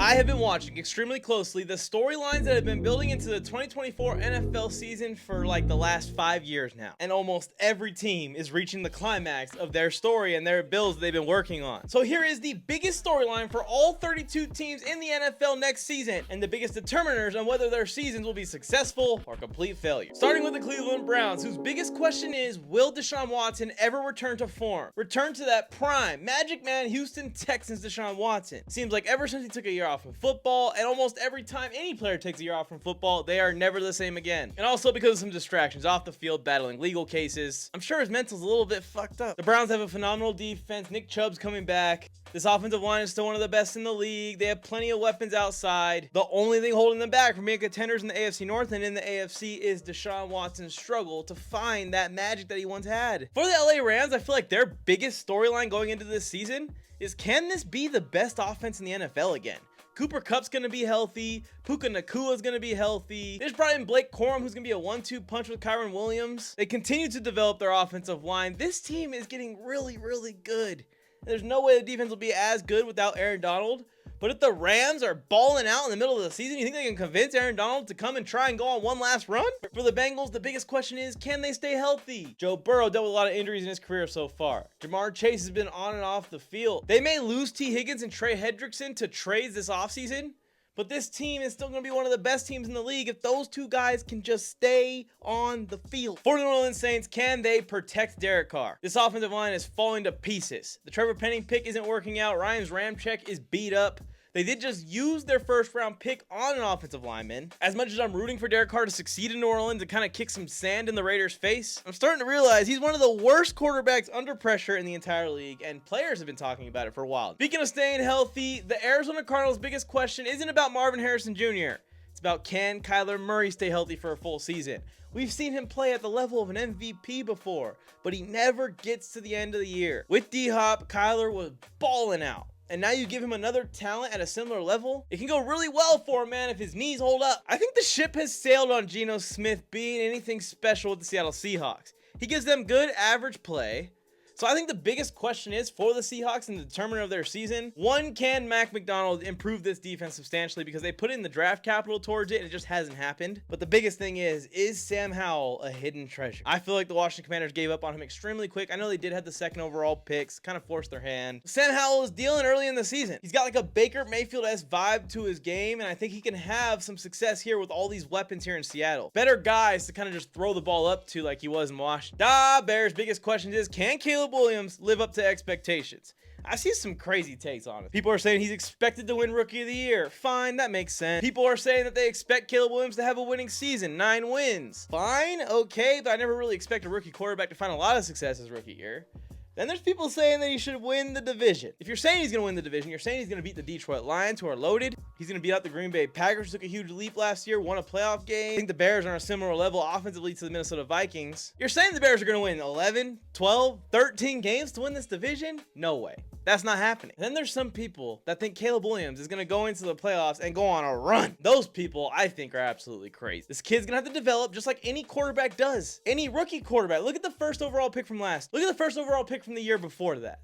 I have been watching extremely closely the storylines that have been building into the 2024 NFL season for like the last 5 years now. And almost every team is reaching the climax of their story and their builds they've been working on. So here is the biggest storyline for all 32 teams in the NFL next season and the biggest determiners on whether their seasons will be successful or complete failure. Starting with the Cleveland Browns, whose biggest question is, will Deshaun Watson ever return to form? Return to that prime Magic Man Houston Texans Deshaun Watson. Seems like ever since he took a year off from football, and almost every time any player takes a year off from football, they are never the same again. And also because of some distractions off the field, battling legal cases. I'm sure his mental's a little bit fucked up. The Browns have a phenomenal defense. Nick Chubb's coming back. This offensive line is still one of the best in the league. They have plenty of weapons outside. The only thing holding them back from being contenders in the AFC North and in the AFC is Deshaun Watson's struggle to find that magic that he once had. For the LA Rams, I feel like their biggest storyline going into this season is, can this be the best offense in the NFL again? Cooper Kupp's going to be healthy. Puka Nakua's going to be healthy. There's probably Blake Corum, who's going to be a 1-2 punch with Kyron Williams. They continue to develop their offensive line. This team is getting really, really good. There's no way the defense will be as good without Aaron Donald. But if the Rams are balling out in the middle of the season, you think they can convince Aaron Donald to come and try and go on one last run? For the Bengals, the biggest question is, can they stay healthy? Joe Burrow dealt with a lot of injuries in his career so far. Jamar Chase has been on and off the field. They may lose T. Higgins and Trey Hendrickson to trades this offseason, but this team is still going to be one of the best teams in the league if those two guys can just stay on the field. For the New Orleans Saints, can they protect Derek Carr? This offensive line is falling to pieces. The Trevor Penning pick isn't working out. Ryan's Ramczyk is beat up. They did just use their first round pick on an offensive lineman. As much as I'm rooting for Derek Carr to succeed in New Orleans and kind of kick some sand in the Raiders' face, I'm starting to realize he's one of the worst quarterbacks under pressure in the entire league, and players have been talking about it for a while. Speaking of staying healthy, the Arizona Cardinals' biggest question isn't about Marvin Harrison Jr. It's about, can Kyler Murray stay healthy for a full season? We've seen him play at the level of an MVP before, but he never gets to the end of the year. With D-Hop, Kyler was balling out. And now you give him another talent at a similar level, it can go really well for him, man, if his knees hold up. I think the ship has sailed on Geno Smith being anything special with the Seattle Seahawks. He gives them good average play. So I think the biggest question is for the Seahawks and the determiner of their season, one, can Mac McDonald improve this defense substantially, because they put in the draft capital towards it and it just hasn't happened. But the biggest thing is Sam Howell a hidden treasure? I feel like the Washington Commanders gave up on him extremely quick. I know they did have the second overall picks, kind of forced their hand. Sam Howell is dealing early in the season. He's got like a Baker Mayfield-esque vibe to his game, and I think he can have some success here with all these weapons here in Seattle. Better guys to kind of just throw the ball up to like he was in Washington. Bears' biggest question is, can Caleb Williams live up to expectations? I see some crazy takes on it. People are saying he's expected to win Rookie of the Year. Fine, that makes sense. People are saying that they expect Caleb Williams to have a winning season, 9 wins. Fine, okay, but I never really expect a rookie quarterback to find a lot of success his rookie year. Then there's people saying that he should win the division. If you're saying he's going to win the division, you're saying he's going to beat the Detroit Lions, who are loaded. He's going to beat out the Green Bay Packers, who took a huge leap last year, won a playoff game. I think the Bears are on a similar level offensively to the Minnesota Vikings. You're saying the Bears are going to win 11, 12, 13 games to win this division? No way. That's not happening. Then there's some people that think Caleb Williams is going to go into the playoffs and go on a run. Those people, I think, are absolutely crazy. This kid's going to have to develop just like any quarterback does. Any rookie quarterback. Look at the first overall pick from last. Look at the first overall pick from the year before that.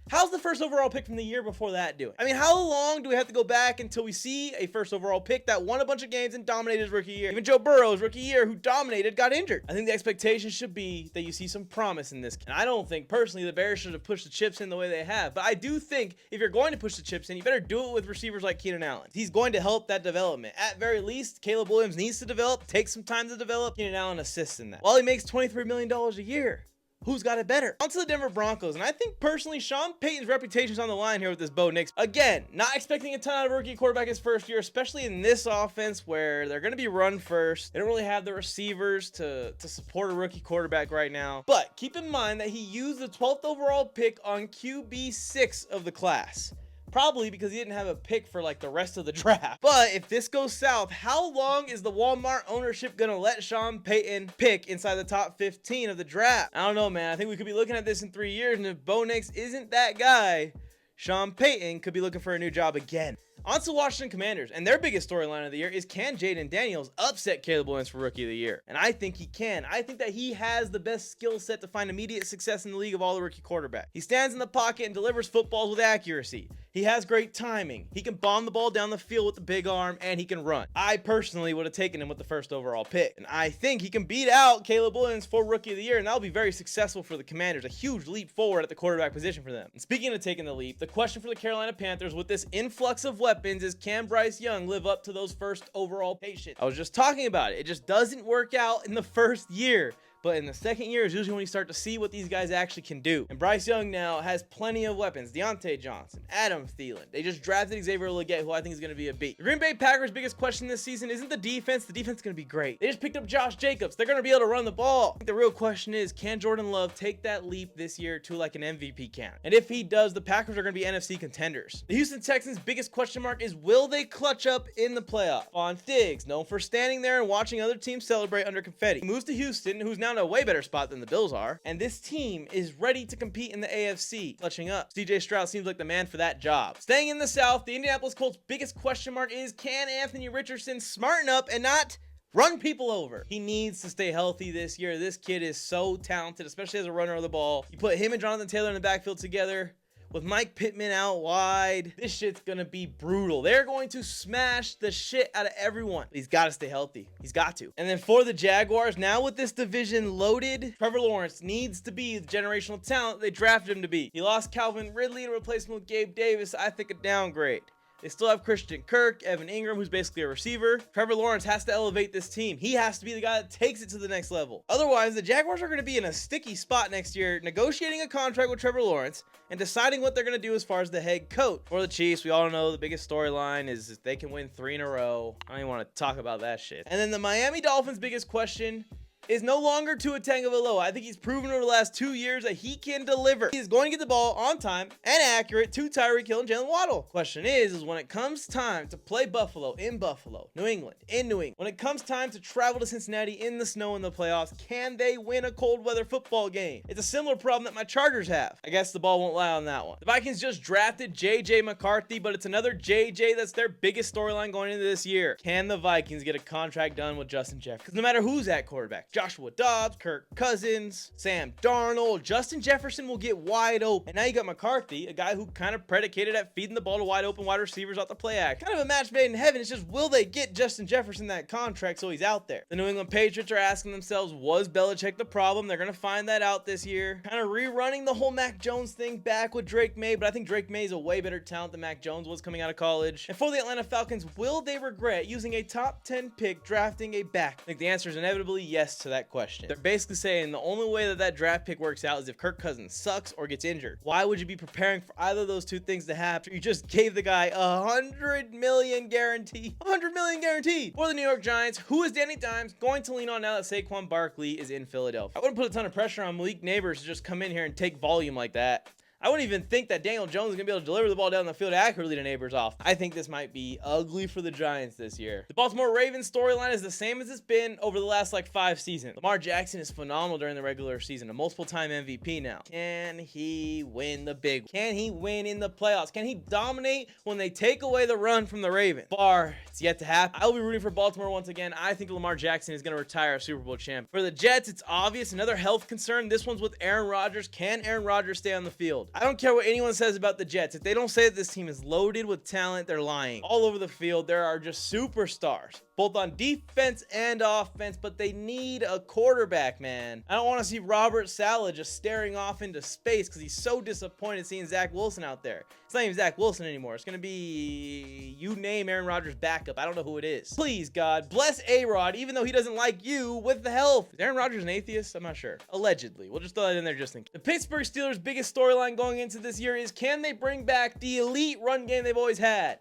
How's the first overall pick from the year before that doing? I mean, how long do we have to go back until we see a first overall pick that won a bunch of games and dominated his rookie year? Even Joe Burrow's rookie year, who dominated, got injured. I think the expectation should be that you see some promise in this. And I don't think, personally, the Bears should have pushed the chips in the way they have. But I do think if you're going to push the chips in, you better do it with receivers like Keenan Allen. He's going to help that development. At very least, Caleb Williams needs to develop, take some time to develop. Keenan Allen assists in that. While he makes $23 million a year. Who's got it better? On to the Denver Broncos, and I think personally Sean Payton's reputation is on the line here with this Bo Nix. Again, not expecting a ton out of a rookie quarterback his first year, especially in this offense where they're going to be run first. They don't really have the receivers to support a rookie quarterback right now. But keep in mind that he used the 12th overall pick on QB6 of the class. Probably because he didn't have a pick for like the rest of the draft. But if this goes south, how long is the Walmart ownership gonna let Sean Payton pick inside the top 15 of the draft? I don't know, man. I think we could be looking at this in 3 years, and if Bo Nix isn't that guy, Sean Payton could be looking for a new job again. On to Washington Commanders, and their biggest storyline of the year is, can Jaden Daniels upset Caleb Williams for Rookie of the Year? And I think he can. I think that he has the best skill set to find immediate success in the league of all the rookie quarterbacks. He stands in the pocket and delivers footballs with accuracy. He has great timing. He can bomb the ball down the field with the big arm, and he can run. I personally would have taken him with the first overall pick. And I think he can beat out Caleb Williams for Rookie of the Year, and that'll be very successful for the Commanders. A huge leap forward at the quarterback position for them. And speaking of taking the leap, the question for the Carolina Panthers with this influx of weapons is, can Bryce Young live up to those first overall patients? I was just talking about it. It just doesn't work out in the first year. But in the second year is usually when you start to see what these guys actually can do. And Bryce Young now has plenty of weapons. Deontay Johnson, Adam Thielen. They just drafted Xavier Legette, who I think is going to be a beast. The Green Bay Packers' biggest question this season isn't the defense. The defense is going to be great. They just picked up Josh Jacobs. They're going to be able to run the ball. The real question is, can Jordan Love take that leap this year to like an MVP count? And if he does, the Packers are going to be NFC contenders. The Houston Texans' biggest question mark is, will they clutch up in the playoff? Stephon Diggs, known for standing there and watching other teams celebrate under confetti, he moves to Houston, who's now in a way better spot than the Bills are, and this team is ready to compete in the AFC, clutching up. CJ Stroud seems like the man for that job. Staying in the South, the Indianapolis Colts' biggest question mark is, can Anthony Richardson smarten up and not run people over? He needs to stay healthy this year. This kid is so talented, especially as a runner of the ball. You put him and Jonathan Taylor in the backfield together, with Mike Pittman out wide, this shit's gonna be brutal. They're going to smash the shit out of everyone. He's got to stay healthy. He's got to. And then for the Jaguars, now with this division loaded, Trevor Lawrence needs to be the generational talent they drafted him to be. He lost Calvin Ridley in replacement with Gabe Davis. I think a downgrade. They still have Christian Kirk, Evan Ingram, who's basically a receiver. Trevor Lawrence has to elevate this team. He has to be the guy that takes it to the next level. Otherwise, the Jaguars are going to be in a sticky spot next year, negotiating a contract with Trevor Lawrence and deciding what they're going to do as far as the head coach. For the Chiefs, we all know the biggest storyline is if they can win 3 in a row. I don't even want to talk about that shit. And then the Miami Dolphins' biggest question is no longer Tua Tagovailoa. I think he's proven over the last 2 years that he can deliver. He's going to get the ball on time and accurate to Tyreek Hill and Jalen Waddle. Question is when it comes time to play Buffalo in Buffalo, New England in New England, when it comes time to travel to Cincinnati in the snow in the playoffs, can they win a cold weather football game? It's a similar problem that my Chargers have. I guess the ball won't lie on that one. The Vikings just drafted J.J. McCarthy, but it's another J.J. that's their biggest storyline going into this year. Can the Vikings get a contract done with Justin Jefferson? Because no matter who's at quarterback, Joshua Dobbs, Kirk Cousins, Sam Darnold, Justin Jefferson will get wide open. And now you got McCarthy, a guy who kind of predicated at feeding the ball to wide open wide receivers off the play act. Kind of a match made in heaven. It's just, will they get Justin Jefferson that contract so he's out there? The New England Patriots are asking themselves, was Belichick the problem? They're going to find that out this year. Kind of rerunning the whole Mac Jones thing back with Drake May, but I think Drake May is a way better talent than Mac Jones was coming out of college. And for the Atlanta Falcons, will they regret using a top 10 pick drafting a back? I think the answer is inevitably yes to that question. They're basically saying the only way that that draft pick works out is if Kirk Cousins sucks or gets injured. Why would you be preparing for either of those two things to happen? You just gave the guy $100 million guarantee. $100 million guaranteed. For the New York Giants, who is Danny Dimes going to lean on now that Saquon Barkley is in Philadelphia? I wouldn't put a ton of pressure on Malik Neighbors to just come in here and take volume like that. I wouldn't even think that Daniel Jones is going to be able to deliver the ball down the field accurately to Neighbors off. I think this might be ugly for the Giants this year. The Baltimore Ravens storyline is the same as it's been over the last 5 seasons. Lamar Jackson is phenomenal during the regular season, a multiple-time MVP now. Can he win the big one? Can he win in the playoffs? Can he dominate when they take away the run from the Ravens? It's yet to happen. I'll be rooting for Baltimore once again. I think Lamar Jackson is going to retire a Super Bowl champ. For the Jets, it's obvious. Another health concern. This one's with Aaron Rodgers. Can Aaron Rodgers stay on the field? I don't care what anyone says about the Jets. If they don't say that this team is loaded with talent, they're lying. All over the field, there are just superstars, both on defense and offense, but they need a quarterback, man. I don't want to see Robert Saleh just staring off into space because he's so disappointed seeing Zach Wilson out there. It's not even Zach Wilson anymore. It's going to be, you name Aaron Rodgers' backup. I don't know who it is. Please, God, bless A-Rod, even though he doesn't like you, with the health. Is Aaron Rodgers an atheist? I'm not sure. Allegedly. We'll just throw that in there just in case. The Pittsburgh Steelers' biggest storyline going into this year is, can they bring back the elite run game they've always had?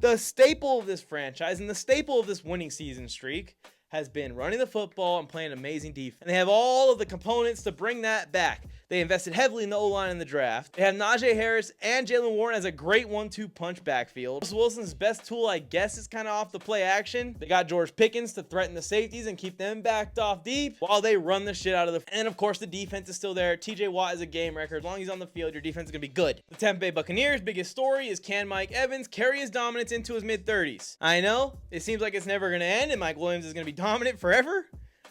The staple of this franchise and the staple of this winning season streak has been running the football and playing amazing defense. And they have all of the components to bring that back. They invested heavily in the O-line in the draft. They have Najee Harris and Jalen Warren as a great 1-2 punch backfield. Russell Wilson's best tool, I guess, is kind of off the play action. They got George Pickens to threaten the safeties and keep them backed off deep while they run the shit out of the... And, of course, the defense is still there. TJ Watt is a game record. As long as he's on the field, your defense is going to be good. The Tampa Bay Buccaneers' biggest story is, can Mike Evans carry his dominance into his mid-30s? I know, it seems like it's never going to end and Mike Williams is going to be dominant forever.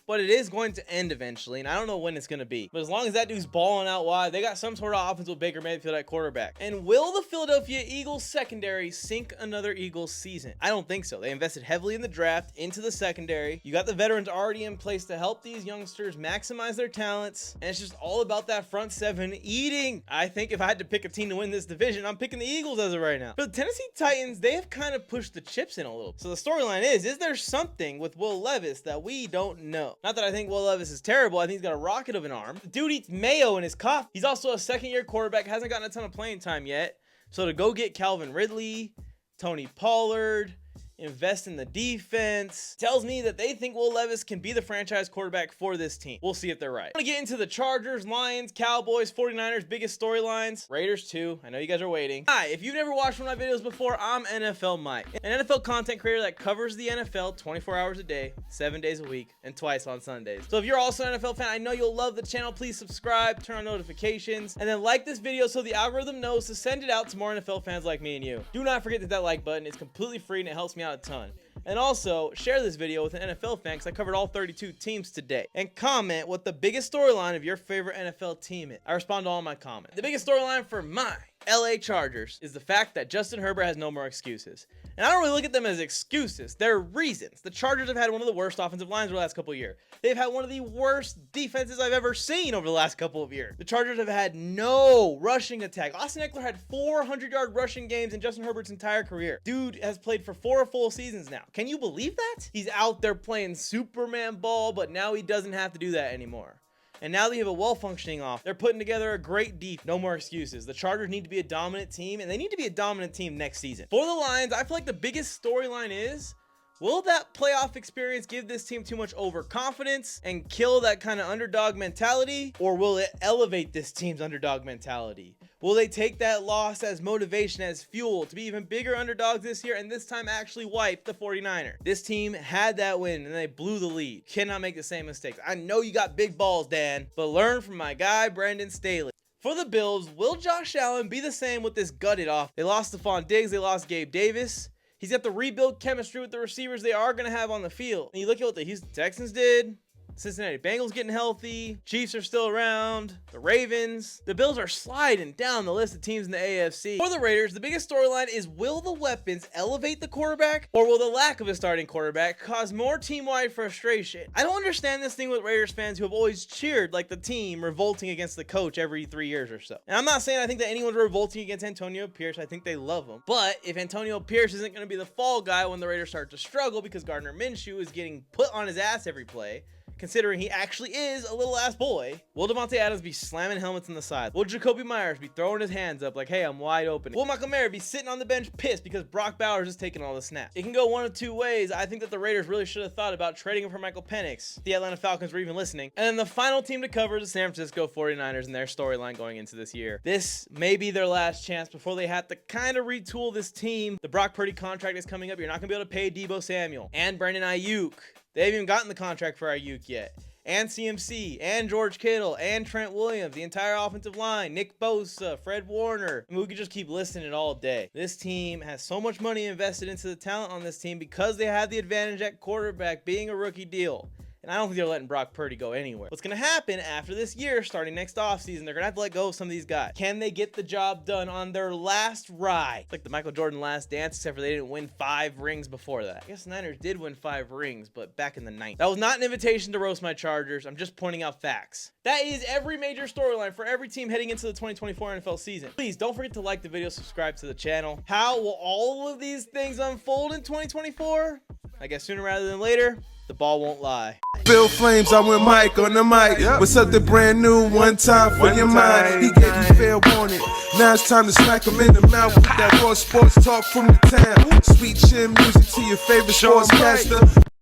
but it is going to end eventually, and I don't know when it's going to be. But as long as that dude's balling out wide, they got some sort of offense with Baker Mayfield at quarterback. And will the Philadelphia Eagles secondary sink another Eagles season? I don't think so. They invested heavily in the draft, into the secondary. You got the veterans already in place to help these youngsters maximize their talents, and it's just all about that front seven eating. I think if I had to pick a team to win this division, I'm picking the Eagles as of right now. But the Tennessee Titans, they have kind of pushed the chips in a little. So the storyline is there something with Will Levis that we don't know? Not that I think Will Levis is terrible. I think he's got a rocket of an arm. The dude eats mayo in his coffee. He's also a second-year quarterback, hasn't gotten a ton of playing time yet. So to go get Calvin Ridley, Tony Pollard, invest in the defense, tells me that they think Will Levis can be the franchise quarterback for this team. We'll see if they're right. I'm gonna get into the Chargers, Lions, Cowboys, 49ers, biggest storylines, Raiders too. I know you guys are waiting. Hi, if you've never watched one of my videos before, I'm NFLMike, an NFL content creator that covers the NFL 24 hours a day, 7 days a week, and twice on Sundays. So if you're also an NFL fan, I know you'll love the channel. Please subscribe, turn on notifications, and then like this video so the algorithm knows to send it out to more NFL fans like me and you. Do not forget that like button is completely free and it helps me out a ton. And also share this video with an NFL fan because I covered all 32 teams today. And comment what the biggest storyline of your favorite NFL team is. I respond to all my comments. The biggest storyline for my LA Chargers is the fact that Justin Herbert has no more excuses. And I don't really look at them as excuses. They're reasons. The Chargers have had one of the worst offensive lines over the last couple of years. They've had one of the worst defenses I've ever seen over the last couple of years. The Chargers have had no rushing attack. Austin Eckler had 400-yard rushing games in Justin Herbert's entire career. Dude has played for 4 full seasons now. Can you believe that? He's out there playing Superman ball, but now he doesn't have to do that anymore. And now they have a well-functioning off. They're putting together a great deep. No more excuses. The Chargers need to be a dominant team, and they need to be a dominant team next season. For the Lions, I feel like the biggest storyline is, will that playoff experience give this team too much overconfidence and kill that kind of underdog mentality? Or will it elevate this team's underdog mentality? Will they take that loss as motivation, as fuel to be even bigger underdogs this year and this time actually wipe the 49ers? This team had that win and they blew the lead. Cannot make the same mistakes. I know you got big balls, Dan, but learn from my guy, Brandon Staley. For the Bills, will Josh Allen be the same with this gutted off? They lost Stephon Diggs, they lost Gabe Davis. He's got the rebuild chemistry with the receivers they are going to have on the field. And you look at what the Houston Texans did. Cincinnati Bengals getting healthy. Chiefs are still around. The Ravens. The Bills are sliding down the list of teams in the AFC. For the Raiders, the biggest storyline is, will the weapons elevate the quarterback, or will the lack of a starting quarterback cause more team-wide frustration? I don't understand this thing with Raiders fans who have always cheered like the team revolting against the coach every 3 years or so. And I'm not saying I think that anyone's revolting against Antonio Pierce. I think they love him. But if Antonio Pierce isn't going to be the fall guy when the Raiders start to struggle because Gardner Minshew is getting put on his ass every play, considering he actually is a little ass boy, will Davante Adams be slamming helmets on the side? Will Jacoby Myers be throwing his hands up like, hey, I'm wide open? Will Michael Mayer be sitting on the bench pissed because Brock Bowers is taking all the snaps? It can go one of two ways. I think that the Raiders really should have thought about trading him for Michael Penix. The Atlanta Falcons were even listening. And then the final team to cover is the San Francisco 49ers and their storyline going into this year. This may be their last chance before they have to kind of retool this team. The Brock Purdy contract is coming up. You're not going to be able to pay Deebo Samuel and Brandon Ayuk. They haven't even gotten the contract for Ayuk yet. And CMC, and George Kittle, and Trent Williams, the entire offensive line, Nick Bosa, Fred Warner. I mean, we could just keep listing it all day. This team has so much money invested into the talent on this team because they have the advantage at quarterback being a rookie deal. And I don't think they're letting Brock Purdy go anywhere. What's going to happen after this year, starting next offseason, they're going to have to let go of some of these guys. Can they get the job done on their last ride? It's like the Michael Jordan last dance, except for they didn't win 5 rings before that. I guess the Niners did win 5 rings, but back in the 90s. That was not an invitation to roast my Chargers. I'm just pointing out facts. That is every major storyline for every team heading into the 2024 NFL season. Please don't forget to like the video, subscribe to the channel. How will all of these things unfold in 2024? I guess sooner rather than later. The ball won't lie. Bill Flames, I went Mike on the mic. With something brand new, one time for your mind. He gave you fair warning. Now it's time to smack him in the mouth with that raw sports talk from the town. Sweet chin music to your favorite sportscaster.